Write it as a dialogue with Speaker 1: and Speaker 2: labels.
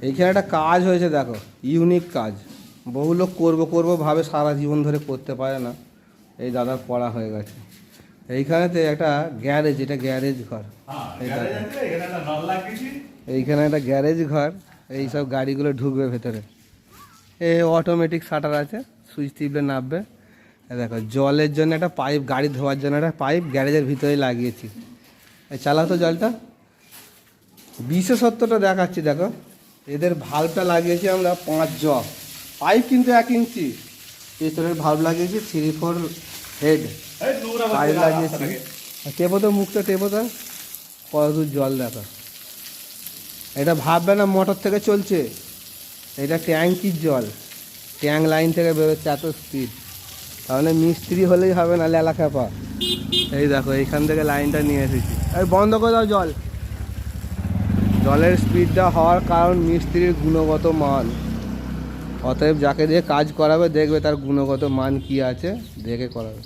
Speaker 1: এইখানে একটা কাজ হয়েছে দেখো, ইউনিক কাজ। বহু লোক করবো ভাবে সারা জীবন ধরে করতে পারে না। এই দাদার করা হয়ে গেছে। এইখানেতে একটা গ্যারেজ, এটা গ্যারেজ ঘর। এইখানে একটা গ্যারেজ ঘর, এইসব গাড়িগুলো ঢুকবে ভেতরে। এ অটোমেটিক শাটার আছে, সুইচ টিপলে নামবে। দেখো জলের জন্য একটা পাইপ, গাড়ি ধোয়ার জন্য একটা পাইপ গ্যারেজের ভিতরেই লাগিয়েছি। চালাও তো জলটা। বিশেষত্বটা দেখাচ্ছি দেখো, এদের ভাল্বটা লাগিয়েছি আমরা 5 জ, পাইপ কিন্তু 1 ইঞ্চি। পেছনের ভাল্ব লাগিয়েছি 3-4 হেড পাইপ লাগিয়েছি। টেপো তো মুখটা, টেপো তো, কত দূর জল দেখো। এটা ভাববে না মোটর থেকে চলছে, এটা ট্যাঙ্কির জল, ট্যাঙ্ক লাইন থেকে বেরোচ্ছে এত স্পিড। তাহলে মিস্ত্রি হলেই হবে না, লেলা খেপা। এই দেখো এইখান থেকে লাইনটা নিয়ে এসেছি। এই বন্ধ করে দাও জল। জলের স্পিডটা হওয়ার কারণ মিস্ত্রির গুণগত মান। অতএব যাকে দিয়ে কাজ করাবে দেখবে তার গুণগত মান কি আছে, দেখে করাবে।